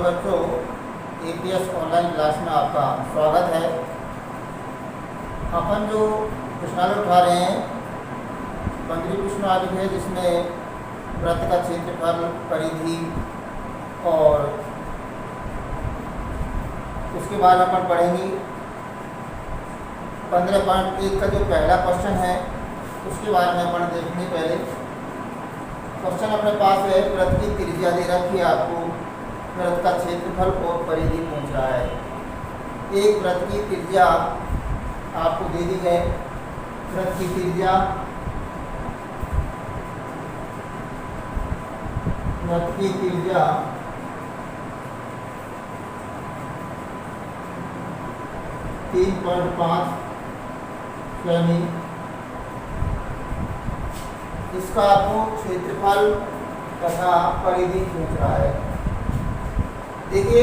बच्चों, APS online class में आपका स्वागत है। अपन जो प्रश्नावली उठा रहे हैं 15वीं प्रश्नावली है, जिसमें वृत्त का क्षेत्रफल, परिधि और उसके बाद अपन पढ़ेंगे 15.1 का जो पहला क्वेश्चन है उसके बारे में अपन देखेंगे। पहले क्वेश्चन अपने पास है, वृत्त की त्रिज्या दे रखी है, आपको वृत्त का क्षेत्रफल और परिधि पूछ रहा है। एक वृत्त की त्रिज्या आपको दे दी है, वृत्त की त्रिज्या 3.5 सेमी। इसका आपको क्षेत्रफल तथा परिधि पूछ रहा है। देखिए,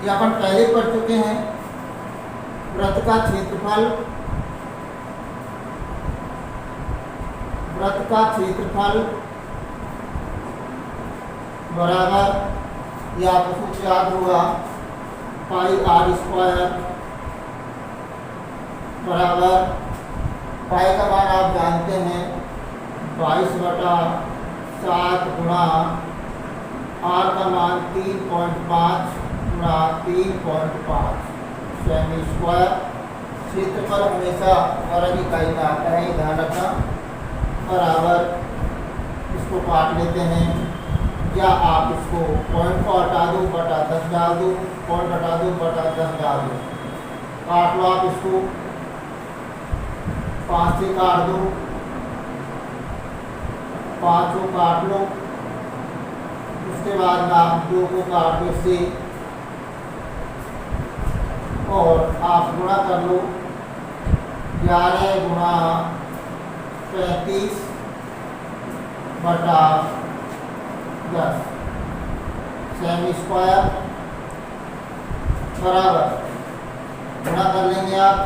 ये अपन पहले पढ़ चुके हैं। वृत्त का क्षेत्रफल बराबर, ये आपको सूत्र याद होगा, पाई आर स्क्वायर बराबर, पाई का मान आप जानते हैं 22/7 गुणा आर का मान 3.5 गुणा 3.5 सेमी स्क्वायर। क्षेत्रफल हमेशा वर्ग इकाई में आता है, ये ध्यान रखना। बराबर, इसको काट लेते हैं, या आप इसको पॉइंट को हटा दो, बटा 10 डाल दो, पॉइंट हटा दो, बटा 10 डाल दो, काट लो। आप इसको 5 से काट दो, 5 को काट लो, उसके बाद में आप 2 को काट दो इससे, और आप गुणा कर लो 11 गुणा 35 बटा 10 सेमी स्क्वायर बराबर, गुणा कर लेंगे आप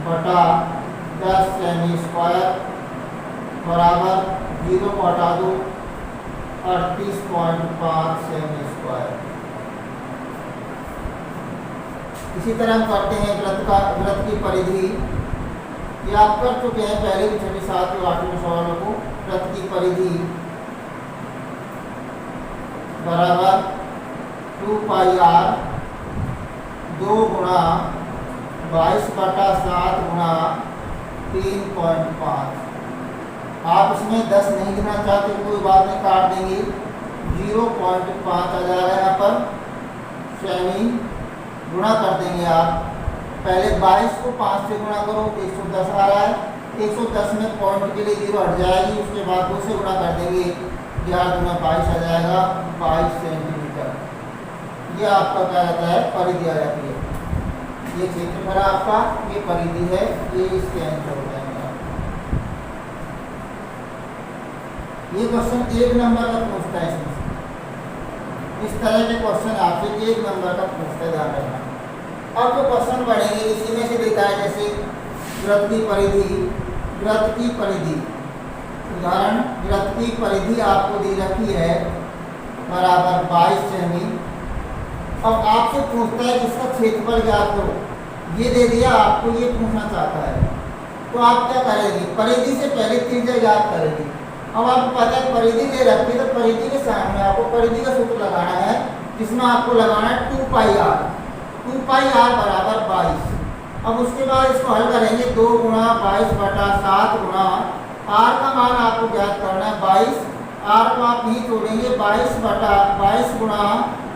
बटा 10 सेमी स्क्वायर बराबर, 0 को हटा दो 38.5 सेमी स्क्वायर। इसी तरह हम करते हैं वृत्त की परिधि। ये आप कर चुके हैं पहले भी 6वीं 7वीं 8वीं सवालों को। वृत्त की परिधि बराबर 2 पाई आर 2 गुणा 22/7 गुणा 3.5। आप इसमें 10 नहीं देना चाहते कोई बात नहीं, काट देंगे, 0.5 आ जाएगा यहाँ पर सेमी। गुणा कर देंगे आप, पहले 22 को 5 से गुणा करो, 110 आ रहा है, 110 में पॉइंट के लिए 0 हट जाएगी, उसके बाद 2 से गुणा कर देंगे, 11 गुणा 22 आ जाएगा 22 सेंटीमीटर। ये आपका क्या रहता है, परिधि आ जाती है। ये क्षेत्रफल आपका, ये परिधि है, ये इसके आंसर हो जाएंगे। ये क्वेश्चन 1 नंबर का पूछता है। इसमें इस तरह के क्वेश्चन आपसे 1 नंबर का पूछता है, ध्यान रखना। अब जो क्वेश्चन बढ़ेंगे इसी में से देता है, जैसे वृत्त की परिधि उदाहरण, वृत्त की परिधि आपको दी रखी है बराबर 22 सेमी। अब आपसे पूछता है जिसका क्षेत्रफल ज्ञात करो, ये दे दिया आपको, ये पूछना चाहता है, तो आप क्या करेंगे, परिधि से पहले त्रिज्या ज्ञात करेंगे। अब आपको पता है परिधि दे रखी है, तो परिधि के सामने आपको परिधि का सूत्र लगाना है, जिसमें आपको लगाना है 2 पाई आर बराबर 22। अब उसके बाद इसको हल करेंगे, 2 गुणा 22/7 गुणा आर का मान आपको ज्ञात करना है 22, आर को आप नहीं छोड़ेंगे, 22 गुणा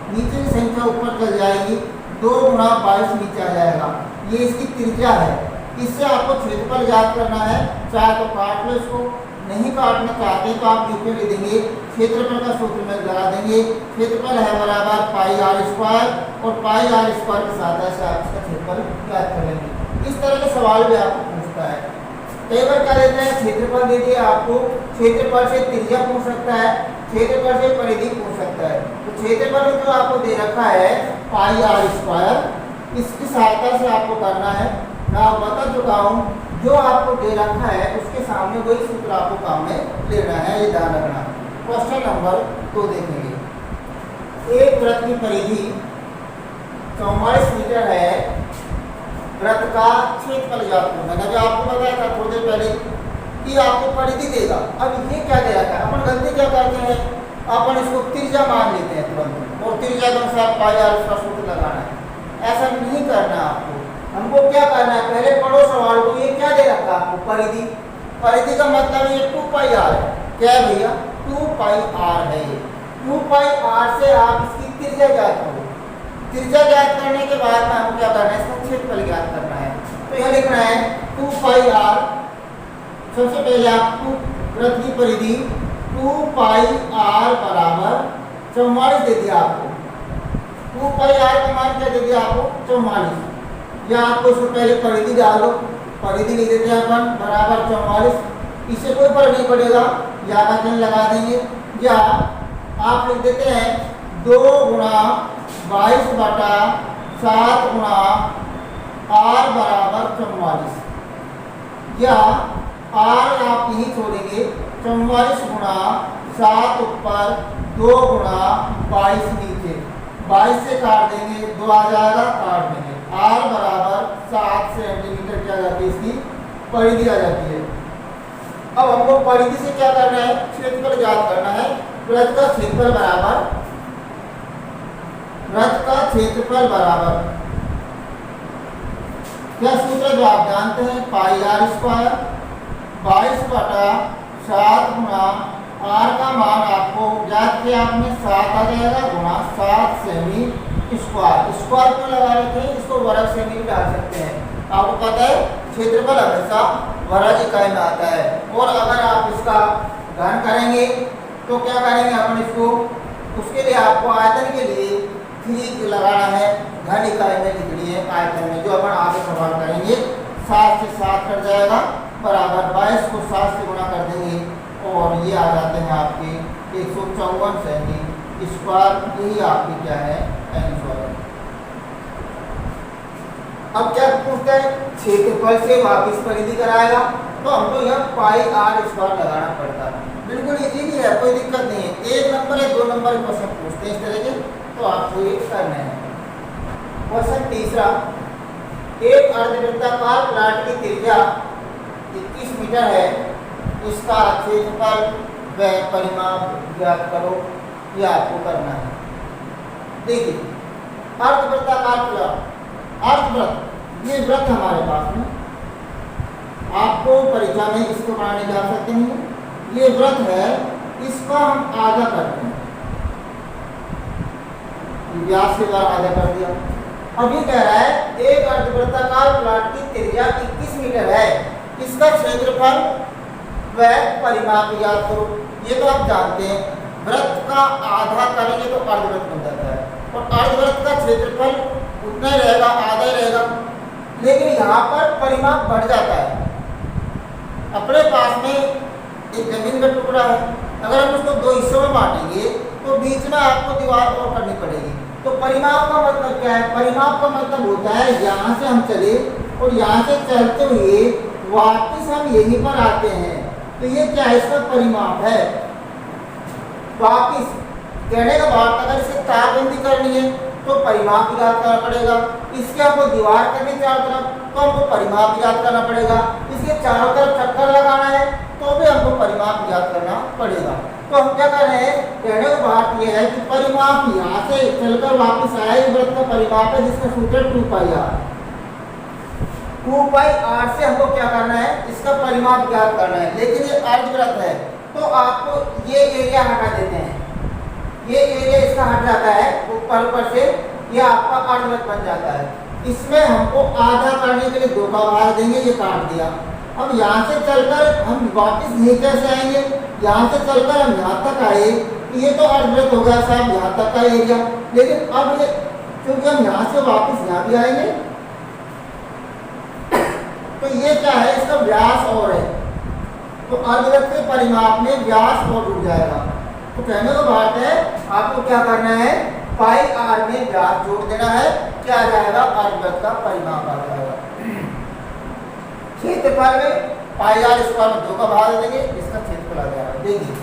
नीचे की संख्या ऊपर चल जाएगी, 2 गुणा 22 नीचे आ जाएगा। ये इसकी त्रिज्या है। इससे आपको क्षेत्रफल ज्ञात करना है, चाहे तो काट लो इसको, नहीं काटना चाहते तो आप यूं लिख देंगे, क्षेत्रफल का सूत्र में लगा देंगे, क्षेत्रफल है बराबर पाई आर स्क्वायर, और पाई आर स्क्वायर के साथ ऐसे आप इसका क्षेत्रफल ज्ञात कर लेंगे। इस तरह के सवाल भी आपको पूछता है। कई बार क्या देते हैं, क्षेत्रफल दे दिए आपको, क्षेत्रफल से त्रिज्या पूछ सकता है, क्षेत्रफल से परिधि पूछ सकता है। तो क्षेत्रफल जो आपको दे रखा है पाई आर स्क्वायर, इसकी सहायता से आपको करना है। मैं बता चुका हूँ जो आपको दे रखा है उसके सामने वही सूत्र आपको काम में लेना है, ये ध्यान रखना। क्वेश्चन नंबर 2 देखेंगे। एक वृत्त की परिधि 44 मीटर है, वृत्त का क्षेत्रफल ज्ञात करना। मैंने जो आपको बताया था थोड़ी देर पहले कि आपको परिधि देगा। अब ये क्या दे रखा है, अपन गलती क्या करते हैं, अपन इसको त्रिज्या मान लेते हैं तुरंत, और त्रिज्या के अनुसार पाई आर उसका सूत्र लगाना है। ऐसा नहीं करना आपको। हमको क्या करना है, पहले पढ़ो सवाल को। ये क्या दे रखा है आपको, परिधि। परिधि का मतलब ये 2 पाई आर है। क्या है भैया, 2 पाई आर है। 2 पाई आर से आप इसकी त्रिज्या ज्ञात करो। त्रिज्या ज्ञात करने के बाद में हमको क्या करना है, इसका क्षेत्रफल ज्ञात करना है। तो यह लिखना है 2 पाई आर। सबसे पहले आपको वृत्त की परिधि 2 पाई आर बराबर 44 दे दिया आपको। 2 पाई आर का मान क्या दे दिया आपको, 44। या आपको इसको पहले परिधि डालो, परिधि लिख देते हैं अपन बराबर 44। इससे कोई फर्क नहीं पड़ेगा, या का चिन्ह लगा देंगे, या आप लिख देते हैं 2 गुणा 22 बटा 7 गुणा आर बराबर 44, या आर आप यही छोड़ेंगे 44 गुणा 7 ऊपर 2 गुणा 22 नीचे, 22 से काट देंगे 2 आ जाएगा, काट देंगे। आर बराबर 7 सेंटीमीटर क्या जाती है, इसकी परिधि आ जाती है। अब हमको परिधि से क्या करना है, क्षेत्रफल ज्ञात करना है। वृत्त का क्षेत्रफल बराबर, वृत्त का क्षेत्रफल बराबर क्या सूत्र जो आप जानते हैं, पाई आर स्क्वायर 22 बटा 7 गुणा आर का मान आपको ज्ञात किया आपने 7 आ जाएगा, गुणा 7 सेमी स्क्वायर। स्क्वायर क्यों लगा रखे हैं, इसको वर्ग सेमी भी डाल सकते हैं। आपको पता है क्षेत्रफल हमेशा वर्ग इकाई में आता है। और अगर आप इसका घन करेंगे तो क्या करेंगे अपन इसको, उसके लिए आपको आयतन के लिए 3 लगाना है, घन इकाई में लिखनी है आयतन में, जो अपन आगे सवाल करेंगे। 7 से 7 कट जाएगा, बराबर 22 को 7 से गुणा कर देंगे, और ये आ जाते हैं आपके 154 सेमी स्क्वायर। यही आपकी क्या है, आंसर है। अब क्या पूछता है, क्षेत्रफल से वापस परिधि कराएगा, तो हमको यह पाई आर स्क्वायर लगाना पड़ता है। बिल्कुल इजीली है, कोई दिक्कत नहीं है। 1 नंबर है, 2 नंबर क्वेश्चन पूछते हैं इस तरह के, तो आपको ये करना है। क्वेश्चन तीसरा, एक अर्धवृत्ताकार प्लाट की त्रिज्या 21 मीटर है, इसका क्षेत्रफल व परिमाप ज्ञात करो, यह आपको करना है। देखिए अर्धवृत्ताकार प्लाट, अर्धवृत्त, ये वृत्त हमारे पास में, आपको परीक्षा में इसको बनाने जा सकते हैं। ये वृत्त है, इसका हम आधा करते हैं, व्यास के द्वारा आधा कर दिया। अब ये कह रहा है एक अर्धवृत्ताकार प्लाट की त्रिज्या 21 मीटर है, इसका क्षेत्रफल व परिमाप याद करो। ये तो आप जानते हैं, वृत्त का आधा करेंगे तो अर्धवृत्त बन जाता है, और अर्धवृत्त का क्षेत्रफल उतना ही रहेगा, आधा ही रहेगा। लेकिन यहाँ पर परिमाप बढ़ जाता है। अपने पास में एक जमीन का टुकड़ा है, अगर हम उसको 2 हिस्सों में बांटेंगे तो बीच में आपको दीवार और करनी पड़ेगी। तो परिमाप का मतलब क्या है, परिमाप का मतलब होता है यहाँ से हम चले और यहाँ से चलते हुए वापस हम यहीं पर आते हैं, तो ये क्या है, इसका परिमाप है। वापिस कहने का भाव, अगर इसे तारबंदी करनी है तो परिमाप याद करना पड़ेगा। इसके हमको दीवार करनी चारों तरफ, तो हमको परिमाप याद करना पड़ेगा। इसके चारों तरफ चक्कर लगाना है तो भी हमको परिमाप याद करना पड़ेगा। तो हम क्या कर रहे हैं, कहने का बात यह है कि परिमाप यहाँ से चलकर वापस आया, वृत्त का परिमाप है जिसका सूत्र 2 पाई आर। 2 पाई आर से हमको क्या करना है, इसका परिमाप ज्ञात करना है। लेकिन ये अर्धवृत्त है, तो आपको ये एरिया हटा देते हैं, ये एरिया इसका हट जाता है ऊपर से, ये आपका अर्धवृत्त बन जाता है। इसमें हमको आधा करने के लिए 2 का भाग देंगे, ये काट दिया। अब यहाँ से चलकर हम वापस नीचे से आएंगे, यहाँ से चलकर हम यहाँ तक आए, ये तो अर्धवृत्त हो गया साहब, यहाँ तक का एरिया। लेकिन अब ये क्योंकि हम यहाँ से वापस यहाँ भी आएंगे, तो ये क्या है, इसका व्यास और है, तो अर्धवृत्त के परिमाप में व्यास और जुड़ जाएगा। तो कहने को बात है, आपको क्या करना है, पाई आर में व्यास जोड़ देना है, क्या आ जाएगा, अर्धवृत्त का परिमाप आ जाएगा। क्षेत्रफल में पाई आर स्क्वायर में 2 का भाग दे देंगे, इसका क्षेत्रफल आ जाएगा। देखिए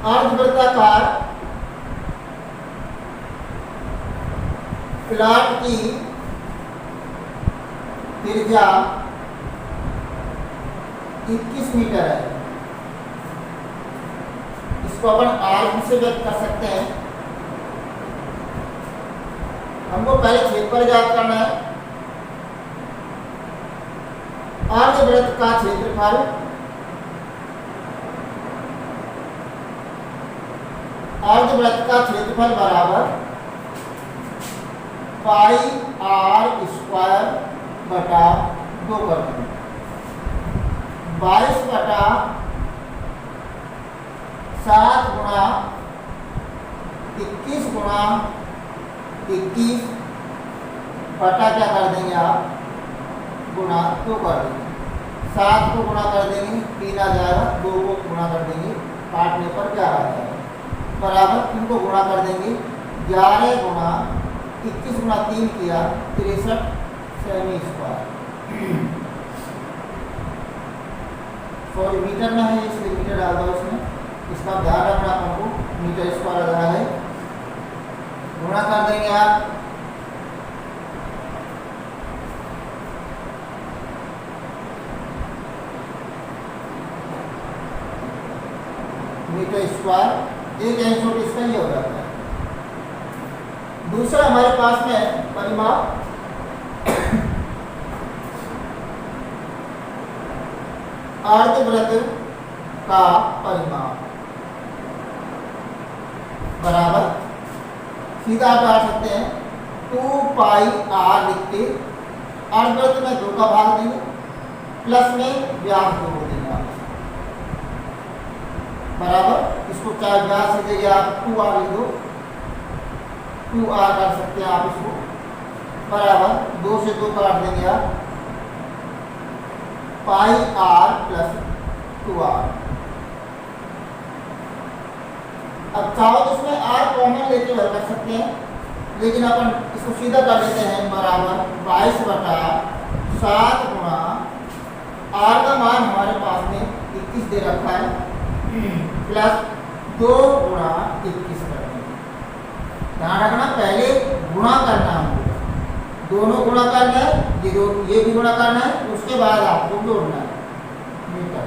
अर्धवृत्ताकार प्लाट की त्रिज्या 21 मीटर है। इसको अपन आर से व्यक्त कर सकते हैं। हमको पहले क्षेत्रफल ज्ञात करना है। अर्धवृत्त का क्षेत्रफल बराबर पाई आर स्क्वायर बटा 2 कर देंगे। 22 बटा 7 गुणा 21 गुणा 21 बटा क्या कर देंगे आप, गुणा 2 कर देंगे। 7 को गुणा कर देंगे 3 आ जाएगा, 2 को गुणा कर देंगे काटने पर 11 आ जाएगा, बराबर इनको गुणा कर देंगे। 11 गुणा 21 गुणा 3 किया 63 सेमी स्क्वायर। सॉरी मीटर में है इसलिए मीटर डाल दो इसमें, इसका ध्यान रखना आपको, मीटर स्क्वायर आ रहा है। गुणा कर देंगे आप मीटर स्क्वायर, एक एंसोट इसका ये हो जाता है। दूसरा हमारे पास में परिमाप अर्धवृत्त का परिमाप बराबर सीधा आप डाल सकते हैं 2 पाई आर लिख के अर्धवृत्त में 2 का भाग देंगे, प्लस में व्यास 2 देंगे आप, बराबर इसको चाहे व्यास से देंगे आप 2 आर लिख दो, 2 आर कर सकते हैं आप इसको, बराबर 2 से 2 काट देंगे आप, पाई आर प्लस 2 आर। अब चाहो तो इसमें आर कॉमन लेके हल कर सकते हैं, लेकिन अपन इसको सीधा कर लेते हैं, बराबर 22 बटा 7 गुणा आर का मान हमारे पास में 21 दे रखा है, प्लस 2 गुणा 21 करते हैं। ध्यान रखना पहले गुणा करना हमको, दोनों गुणा करना है, ये भी गुणा करना है, उसके बाद आपको जोड़ना है मीटर।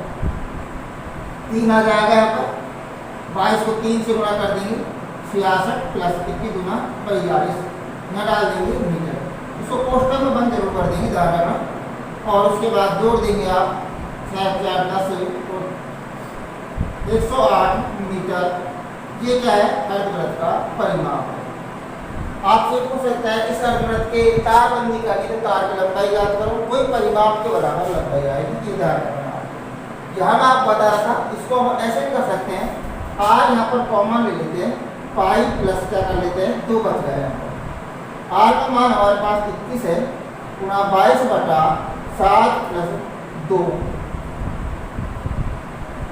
3 आ जाएगा यहाँ पर, 22 को 3 से गुणा कर देंगे 66 प्लस 21 गुना 42 यहाँ डाल देंगे मीटर। इसको कोष्टक में बंद जरूर कर देंगे ध्यान रखना, और उसके बाद जोड़ देंगे आप 7 4 10 108 मीटर। ये क्या है, अर्धवृत्त का परिमाप है। आपसे पूछ सकता है इस अर्धवृत्त के तारबंदी करनी तो तार की लंबाई याद करो, कोई परिमाप के बराबर लंबाई आएगी, ये ध्यान रखना। यहाँ मैं आपको बता रहा था, इसको हम ऐसे भी कर सकते हैं, आर यहाँ पर कॉमन ले लेते हैं, पाई प्लस क्या कर लेते हैं 2 बच गए यहाँ पर। आर का मान हमारे पास 21 है, गुणा 22 बटा 7 प्लस 2।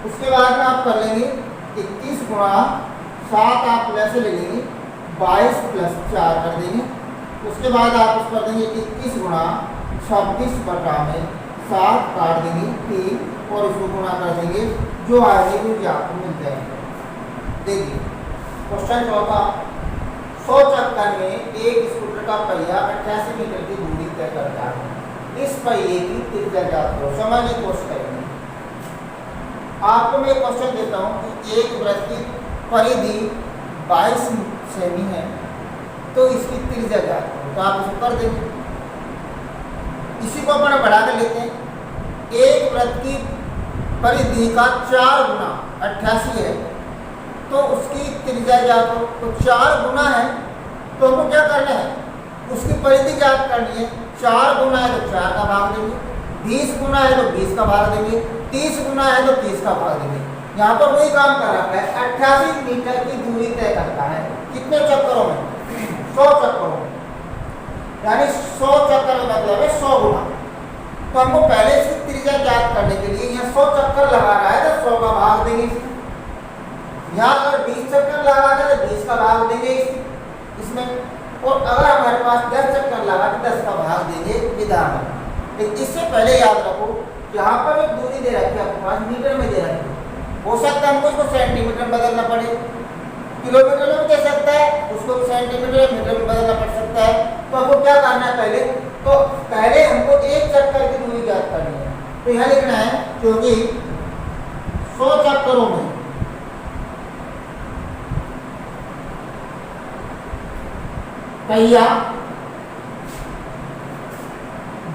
उसके बाद में आप कर लेंगे 21 गुणा 7 आप वैसे ले लेंगे 22 प्लस 4 कर देंगे। उसके बाद आप उस कर देंगे 21 गुणा 26 बटा में 7 काट देंगे 3 और इसको गुणा कर देंगे, जो आएगी वो आपको मिल जाएगी। देखिए क्वेश्चन चौथा, 100 चक्कर में एक स्कूटर का पहिया 88 मीटर की दूरी तय करता है, इस पहिए की त्रिज्या ज्ञात करो। समझने की कोशिश करेंगे। आपको मैं क्वेश्चन देता हूँ कि एक वृत्त की परिधि 22 सेमी है, तो इसकी त्रिज्या ज्ञात करो, तो आप इसको कर देंगे। इसी को अपन बढ़ा कर लेते हैं, एक वृत्त की परिधि का 4 गुना 88 है, तो उसकी त्रिज्या ज्ञात करो। तो 4 गुना है तो हमको क्या करना है, उसकी परिधि ज्ञात करनी है। 4 गुना है तो 4 का भाग देंगे, 20 गुना है तो 20 का भाग देंगे, 30 गुना है तो 30 का भाग देंगे। यहाँ पर वही काम कर रहा है, 88 मीटर की दूरी तय करता है, कितने चक्करों में, 100 चक्करों में, यानी 100 चक्कर का मतलब है 100 गुना। तो हमको पहले इसकी त्रिज्या ज्ञात करने के लिए यहाँ 100 चक्कर लगा रहा है तो 100 का भाग देंगे। यहाँ अगर 20 चक्कर लगा रहा है तो 20 का भाग देंगे, इसमें, और अगर हमारे पास 10 चक्कर लगा तो 10 का भाग देंगे विधान। लेकिन इससे पहले याद रखो जहाँ पर एक दूरी दे रखी है आपके पास मीटर में दे रखी है, हो सकता है हमको इसको सेंटीमीटर में बदलना पड़े, किलोमीटर में दे सकता है, उसको सेंटीमीटर मीटर में बदलना पड़ सकता है। तो हमको क्या करना है पहले, तो पहले हमको एक चक्कर की दूरी ज्ञात करनी है। तो यहाँ लिखना है क्योंकि 100 चक्करों में पहिया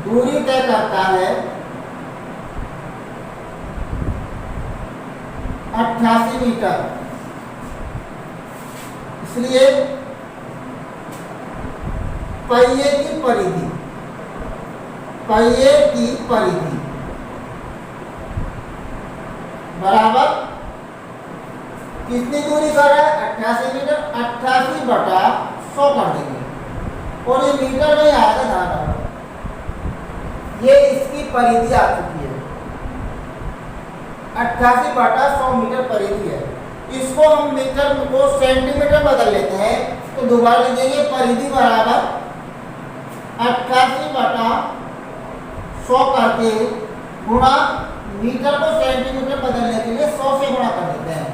दूरी तय करता है 88 मीटर, इसलिए पहिए की परिधि बराबर कितनी दूरी कर रहा है 88 मीटर, 88 बटा 100 कर देंगे, और ये मीटर में आएगा, ध्यान रखना ये इसकी परिधि आ चुकी है, 88 बटा 100 मीटर परिधि है। इसको हम मीटर को सेंटीमीटर बदल लेते हैं, तो दोबारा लिख देंगे परिधि बराबर 88 बटा 100 करके गुणा मीटर को सेंटीमीटर बदलने के लिए 100 से गुणा कर देते हैं,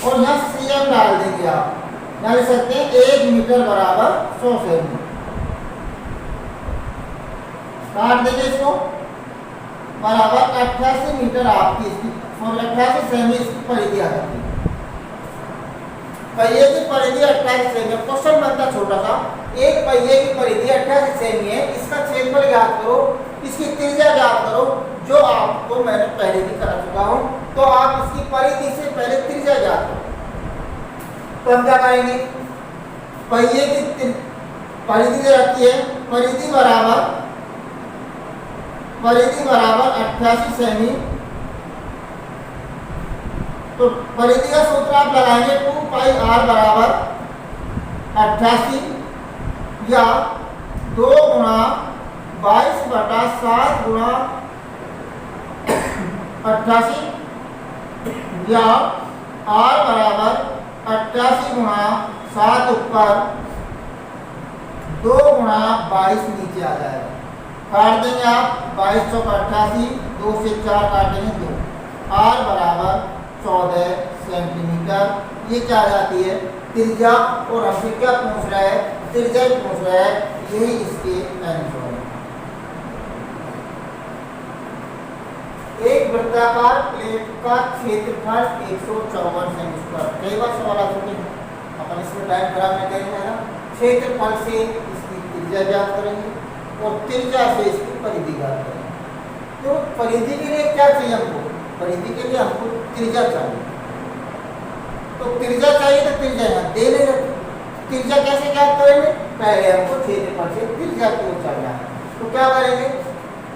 और यहाँ cm डाल देंगे। आप यहाँ लिख सकते हैं 1 मीटर बराबर 100 सेमी, काट देंगे इसको, बराबर 88 मीटर आपकी इसकी 88 सेमी इसकी परिधि आ जाती है। पहिए की परिधि 88 सेमी। क्वेश्चन बनता छोटा सा, एक पहिए की परिधि 88 सेमी है, इसका क्षेत्रफल ज्ञात करो, इसकी त्रिज्या ज्ञात करो, जो आपको मैंने पहले भी करा चुका हूं। तो आप इसकी परिधि से पहले त्रिज्या ज्ञात करो। तो हम क्या करेंगे, पहिए की परिधि दे रखी है, परिधि बराबर 88 सेमी, तो परिधि का सूत्र आप लगाएंगे 2 पाई r बराबर 88 या 2 गुणा 22 बटा 7 गुणा 88 या r बराबर 88 गुणा 7 ऊपर 2 गुणा 22 नीचे आ जाएगा। काट देंगे आप 22 चौक 88, 2 से 4 काटेंगे 2, r बराबर 14 सेंटीमीटर। ये क्या आ जाती है त्रिज्या, और हमसे क्या पूछ रहा है, त्रिज्या पूछ रहा है, यही इसके आंसर है। एक वृत्ताकार प्लेट का क्षेत्रफल 154 सेंटीमीटर। कई बार सवाल आ चुके हैं, अपन इसमें टाइम खराब नहीं करेंगे ना, क्षेत्रफल से इसकी त्रिज्या ज्ञात करेंगे और त्रिज्या से इसकी परिधि ज्ञात करेंगे। तो परिधि के लिए क्या चाहिए हमको, परिधि के लिए हमको त्रिज्या चाहिए, तो त्रिज्या चाहिए तो त्रिज्या यहाँ दे ले रहे। त्रिज्या कैसे ज्ञात करेंगे, पहले हमको क्षेत्रफल से त्रिज्या की ओर चलना है। तो क्या करेंगे,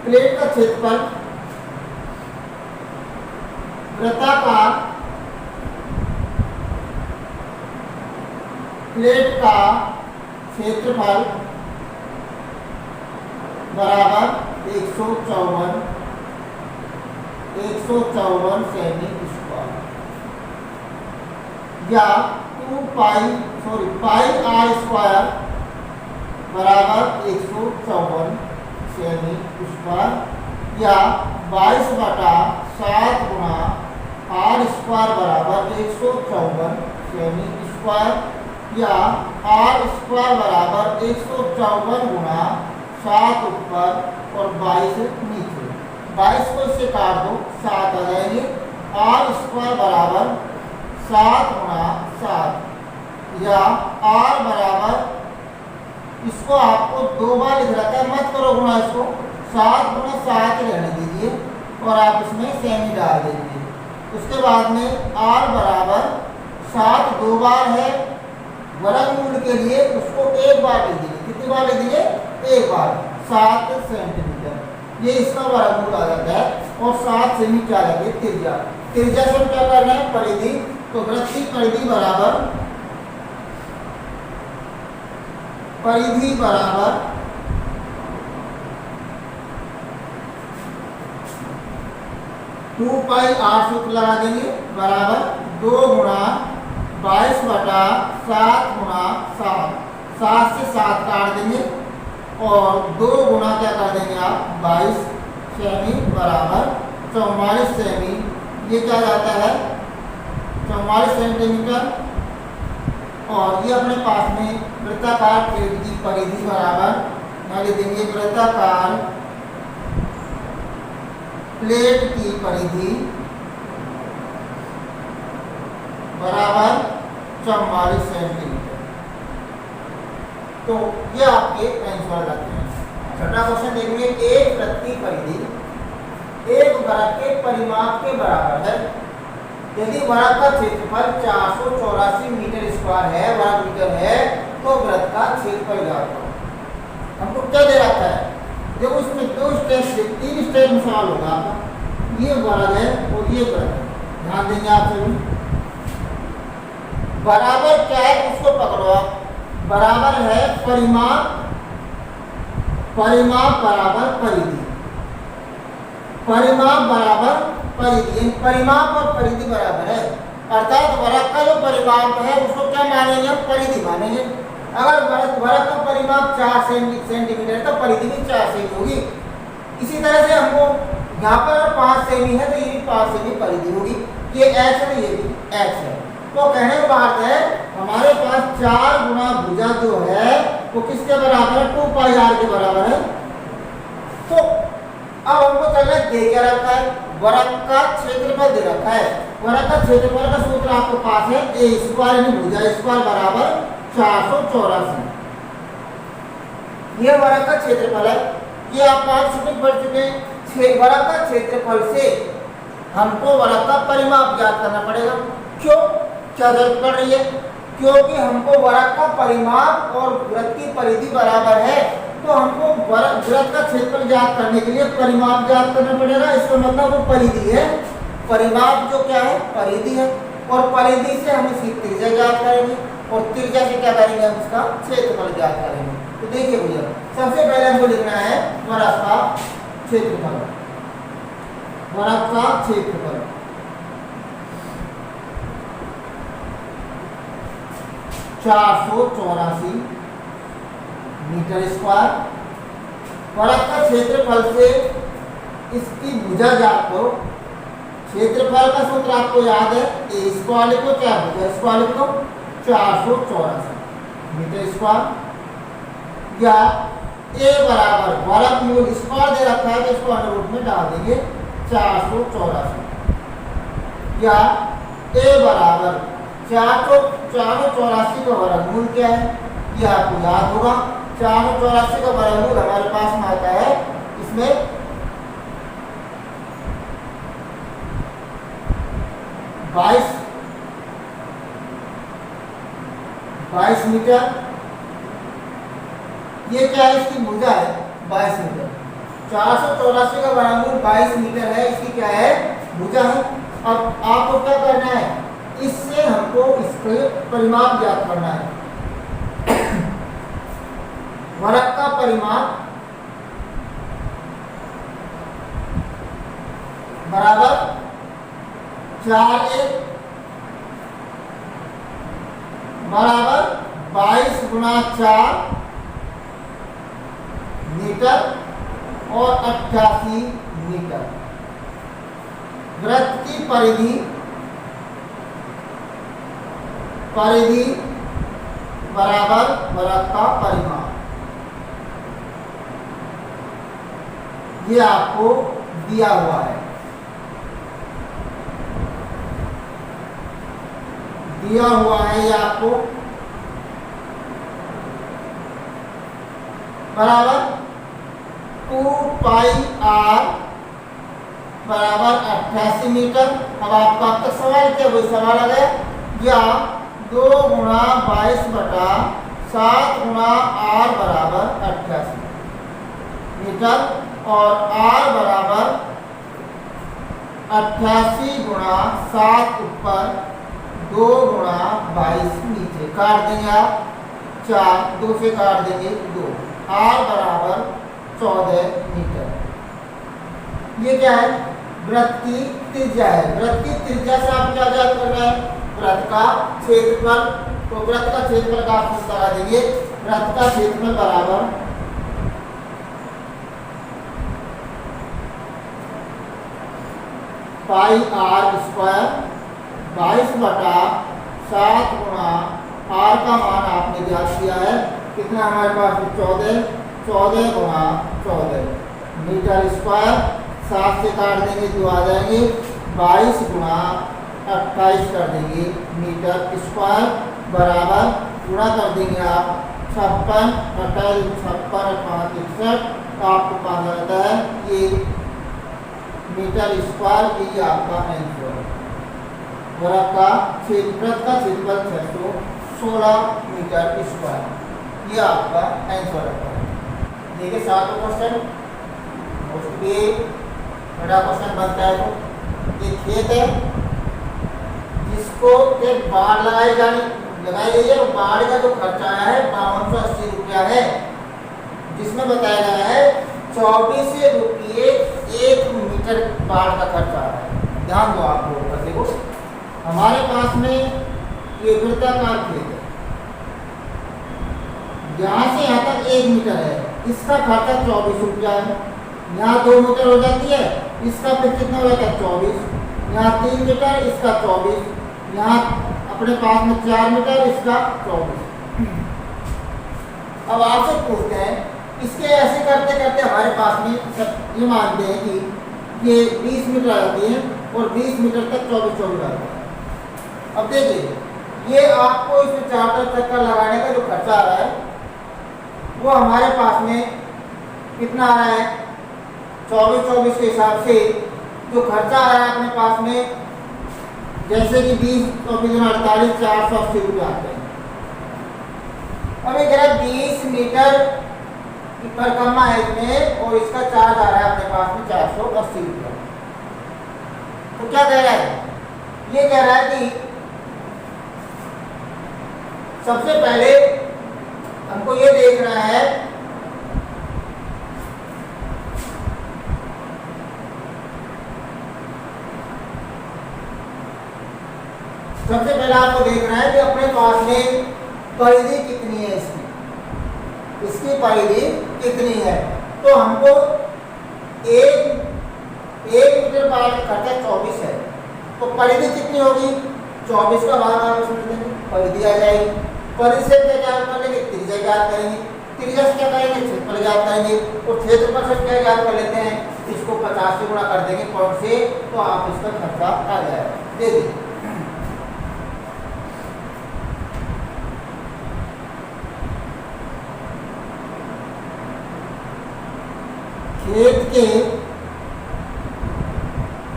प्लेट का क्षेत्रफल वृत्ताकार प्लेट का क्षेत्रफल बराबर 154 सेमी स्क्वायर या 2 पाई r स्क्वायर बराबर 154 सेमी स्क्वायर या 22 बटा 7 गुणा r स्क्वायर बराबर 154 सेमी स्क्वायर या r स्क्वायर बराबर 154 गुणा 7 ऊपर और 22 नीचे। 22 को इससे काट दो, 7 आ जाएंगे, r स्क्वायर बराबर 7 गुणा 7 या r बराबर, इसको आपको 2 बार लिख रखा है, मत करो गुणा, इसको 7 गुणा 7 रहने दीजिए और आप इसमें सेमी डाल दीजिए। उसके बाद में r बराबर 7 2 बार है, वर्गमूल के लिए उसको 1 बार लिख दीजिए। कितनी बार लिख दीजिए, 1 बार, 7 सेंटीमीटर, ये इसका वर्गमूल आ जाता है। और 7 सेमी क्या है त्रिज्या, त्रिज्या से क्या करना है परिधि, तो वृत्त की परिधि बराबर 2 पाई r सूत्र लगा देंगे बराबर 2 गुणा 22 बटा 7 गुणा 7 7 से 7 काट देंगे और 2 गुणा क्या कर देंगे आप 22 सेमी बराबर 44 सेमी। ये क्या जाता है 44 सेंटीमीटर। और ये अपने पास में वृत्ताकार प्लेट की परिधि बराबर यहाँ लिख देंगे वृत्ताकार प्लेट की परिधि बराबर 44 सेंटीमीटर। तो ये आपके आंसर लगते हैं। छठा क्वेश्चन देखेंगे, एक वृत्त की परिधि एक वर्ग के परिमाप के बराबर है यदि वर्ग का क्षेत्रफल 484 मीटर स्क्वायर है, वर्ग मीटर है, तो वृत्त का क्षेत्रफल ज्ञात करो। हमको क्या दे रखा है, देखो इसमें 2 स्टेप से 3 स्टेप में सवाल होगा आपका। ये वर्ग है और ये वर्ग है, ध्यान देंगे आप सभी। बराबर क्या है उसको पकड़ो आप। बराबर है परिमाप, परिमाप बराबर परिधि, परिमाप बराबर परिधि, परिमाप और परिधि बराबर है। अर्थात वर्ग का जो परिमाप है उसको क्या मानेंगे हम, परिधि मानेंगे। अगर वर्ग का परिमाप 4 सेंटीमीटर है तो परिधि भी 4 सेमी होगी। इसी तरह से हमको यहाँ पर 5 सेमी है तो ये भी 5 सेमी परिधि होगी। ये x है, ये भी x है। तो कहने का बात है हमारे पास 4 गुना भुजा जो है वो किसके बराबर है, 2 पाई r के बराबर है। तो अब हमको चलना दे क्या रखा है, वर्ग का क्षेत्रफल दे रखा है। वर्ग का क्षेत्रफल का सूत्र आपके पास है a स्क्वायर यानी भुजा स्क्वायर बराबर 484। ये वर्ग का क्षेत्रफल है। ये आप 5 यूनिट पढ़ चुके हैं। वर्ग का क्षेत्रफल से हमको वर्ग का परिमाप ज्ञात करना पड़ेगा। क्यों, क्या जरूरत पड़ रही है, क्योंकि हमको वर्ग का परिमाप और वृत्त की परिधि बराबर है तो हमको वृत्त का क्षेत्रफल ज्ञात करने के लिए परिमाप ज्ञात करना पड़ेगा। इसका मतलब वो परिधि है। परिमाप जो क्या है, परिधि है। और परिधि से हम इसकी त्रिज्या ज्ञात करेंगे और त्रिज्या से क्या करेंगे, हम इसका क्षेत्रफल ज्ञात करेंगे। तो देखिए भैया, सबसे पहले हमको लिखना है वर्ग का क्षेत्रफल। वर्ग का क्षेत्रफल 484 मीटर स्क्वायर। वर्ग का क्षेत्रफल से इसकी भुजा ज्ञात करो। क्षेत्रफल का सूत्र आपको याद है, ए स्क्वायर लिखो, क्या भुजा स्क्वायर लिखो, 484 मीटर स्क्वायर। या ए बराबर वर्गमूल स्क्वायर दे रखा है तो इसको अंडर रूट में डाल देंगे 484। या ए बराबर 484 का वर्गमूल क्या है, ये आपको याद होगा। 484 का वर्गमूल हमारे पास में आता है, इसमें 22 मीटर। ये क्या है, इसकी भुजा है 22 मीटर। 484 का वर्गमूल 22 मीटर है, इसकी क्या है, भुजा है। अब आपको क्या करना है, इससे हमको इसके परिमाप ज्ञात करना है। वर्ग का परिमाप बराबर 4 बराबर 22 गुणा 4 मीटर और 88 मीटर। वृत्त की परिधि, परिधि बराबर वर्ग का परिमाप। ये आपको दिया हुआ है, दिया हुआ है ये आपको बराबर 2 पाई r बराबर 88 मीटर। अब आपका अब तक सवाल क्या, वही सवाल आ गया, या 2 गुणा 22 बटा 7 गुणा r बराबर 88 मीटर और r बराबर 88 गुणा 7 ऊपर 2 गुणा 22 नीचे। काट देंगे आप 4, 2 से काट देंगे 2, r बराबर 14 मीटर। ये क्या है, वृत्त की त्रिज्या है। वृत्त की त्रिज्या से आप क्या ज्ञात कर रहे हैं, वृत्त का क्षेत्रफल। तो वृत्त का क्षेत्रफल का आप लगा देंगे वृत्त का क्षेत्रफल बराबर पाई आर स्क्वायर 22/7 गुणा आर का मान आपने ज्ञात किया है कितना हमारे पास 14 गुणा 14 मीटर स्क्वायर। 7 से काट देंगे 2 आ जाएंगे 22 गुणा 28 कर देंगे मीटर स्क्वायर बराबर गुणा कर देंगे आप 56 28 56 5 61 तो आपको पता रहता है ये मीटर स्क्वायर ये आपका आंसर है। वृत्त का क्षेत्रफल 616 मीटर स्क्वायर ये आपका आंसर रहता है। देखिए 7वां क्वेश्चन ये बड़ा क्वेश्चन बनता है। तो ये खेत है जिसको एक बाढ़ लगाई गई है। बाढ़ का जो खर्चा आया है 5280 रुपया है जिसमें बताया गया है 24 रुपये 1 मीटर बाढ़ का खर्चा आ रहा है। ध्यान दो आप लोगों का। देखो हमारे पास में ये वृत्ताकार खेत है यहाँ से यहाँ तक 1 मीटर है इसका खर्चा 24 रुपया है। यहाँ 2 मीटर हो जाती है इसका फिर कितना हो जाता है 24। यहाँ 3 मीटर इसका 24। यहाँ अपने पास में 4 मीटर इसका 24। अब आपसे पूछते हैं इसके ऐसे करते करते हमारे पास में सब ये मानते हैं कि ये 20 मीटर आ जाती है और 20 मीटर तक 24 आता है। अब देखिए ये आपको इसमें 4 चक्कर लगाने का जो खर्चा आ रहा है वो हमारे पास में कितना आ रहा है 24 के हिसाब से जो खर्चा आ रहा है अपने पास में जैसे कि 20 24 48 480 रुपये आते हैं। अब ये कह रहा है 20 मीटर की परिक्रमा है इसमें और इसका चार्ज आ रहा है अपने पास में 480 रुपये। तो क्या कह रहा है ये कह रहा है कि सबसे पहले हमको ये देखना है सबसे पहले आपको देखना है कि अपने पास में परिधि कितनी है इसकी परिधि कितनी है। तो हमको 1 मीटर बाढ़ का खर्चा 24 है तो परिधि कितनी होगी 24 का भाग आप इसमें देंगे परिधि आ जाएगी। परिधि से क्या ज्ञात कर लेंगे त्रिज्या ज्ञात करेंगे। त्रिज्या से क्या करेंगे क्षेत्रफल ज्ञात करेंगे और क्षेत्रफल से क्या ज्ञात कर लेते हैं इसको 50 से गुणा कर देंगे पॉइंट से तो आप इसका खर्चा आ जाएगा। देखिए खेत के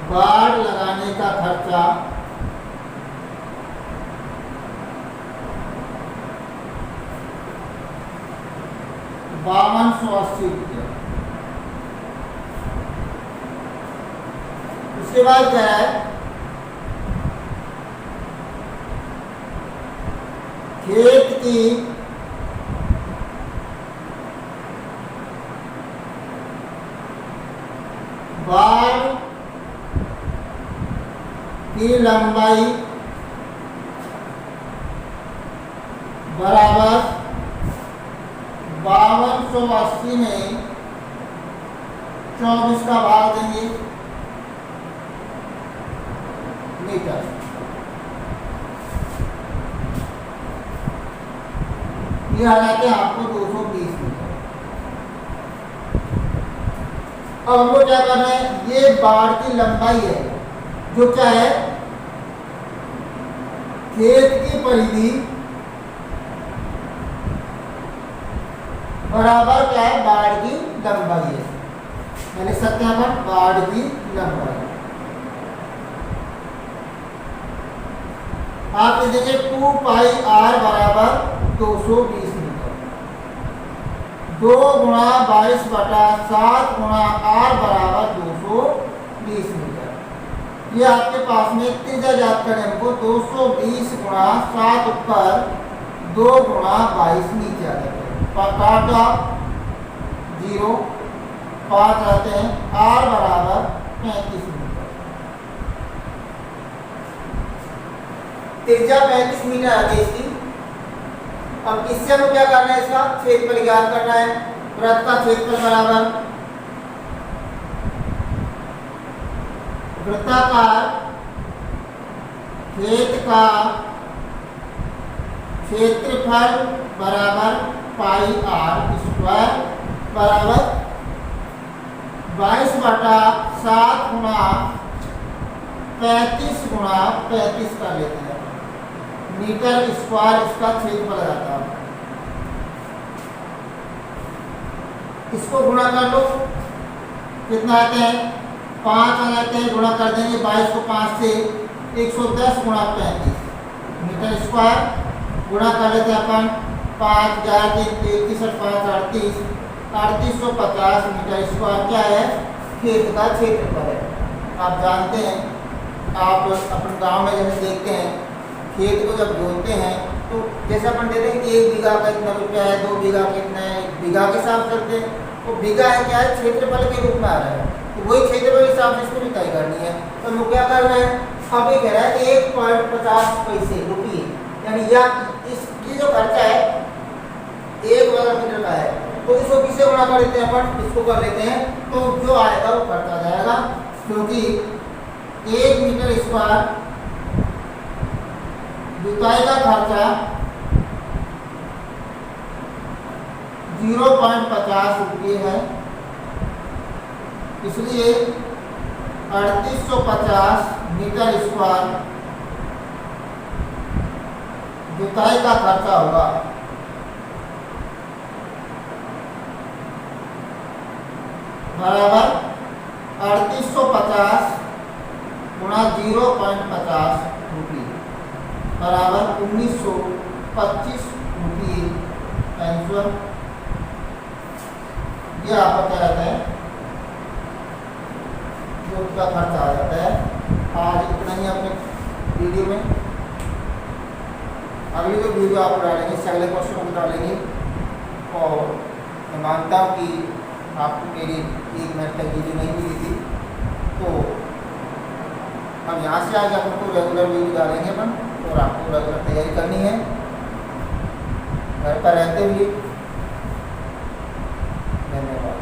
बाढ़ लगाने का खर्चा 5280 रुपया। उसके बाद क्या है खेत की बाढ़ की लंबाई बराबर 5280 में 24 का भाग देंगे मीटर। ये आ जाते हैं आपको 220 मीटर। अब हमको क्या करना है ये बाढ़ की लंबाई है जो क्या है खेत की परिधि बराबर क्या है बाढ़ की लंबाई है यानी सत्यापन बाढ़ की लंबाई। आप देखिए 2 पाई आर बराबर 220 मीटर 2 गुणा 22/7 गुणा आर बराबर 220 मीटर। ये आपके पास में त्रिज्या ज्ञात करें हमको 220 गुणा 7 ऊपर 2 गुणा 22 नीचे आ जाते हैं काटा 0 5 रहते हैं आर बराबर 35 मीटर। त्रिज्या 35 मीटर आती है इसकी अब इससे हमें क्या करना है, इसका क्षेत्रफल ज्ञात करना है। वृत्त का क्षेत्रफल बराबर वृत्ताकार खेत का क्षेत्रफल बराबर पाई आर स्क्वायर बराबर 22/7 गुणा 35 गुणा 35 कर लेते हैं मीटर स्क्वायर इसका क्षेत्रफल आ जाता है। इसको गुणा कर लो, कितना आते हैं 5 आ जाते हैं, गुणा कर देंगे 22 को 5 से 110 गुणा 35 मीटर स्क्वायर। गुणा कर लेते हैं अपन 5 11 33 5 38 3850 मीटर स्क्वायर क्या है, खेत का क्षेत्रफल है। आप जानते हैं, आप अपन गांव में जैसे देखते हैं खेत को जब जोतते हैं तो जैसे अपन देते हैं कि 1 बीघा का इतना रुपया है, 2 बीघा कितना है, बीघा के हिसाब से करते हैं। तो बीघा है क्या है, क्षेत्रफल के रूप में आ रहा है, तो वही क्षेत्रफल के हिसाब से इसको भी तय करनी है। तो हम क्या कर रहे हैं, अब ये कह रहा है 1.50 पैसे रुपये, यानी या ये जो खर्चा है 1 वर्ग मीटर का है, तो इसको किससे गुणा कर देते हैं अपन, इसको कर लेते हैं, तो जो आएगा वो करता जाएगा, क्योंकि 1 मीटर स्क्वायर जुताई का खर्चा 0.50 रुपये है, इसलिए 3850 मीटर स्क्वायर जुताई का खर्चा होगा। बराबर 3850 गुणा 0.50 रुपये बराबर 1925 रुपये आंसर। ये आपका क्या रहता है, जो उसका खर्च आ जाता है। आज इतना ही अपने वीडियो में, अगली जो वीडियो आप डालेंगे इससे अगले क्वेश्चन को डालेंगे। और मैं मानता हूँ कि आपको मेरी 1 मिनट तक वीडियो नहीं मिली थी, तो हम यहाँ से आगे अपन को रेगुलर वीडियो डालेंगे अपन, और आपको रेगुलर तैयारी करनी है घर पर रहते हुए। धन्यवाद।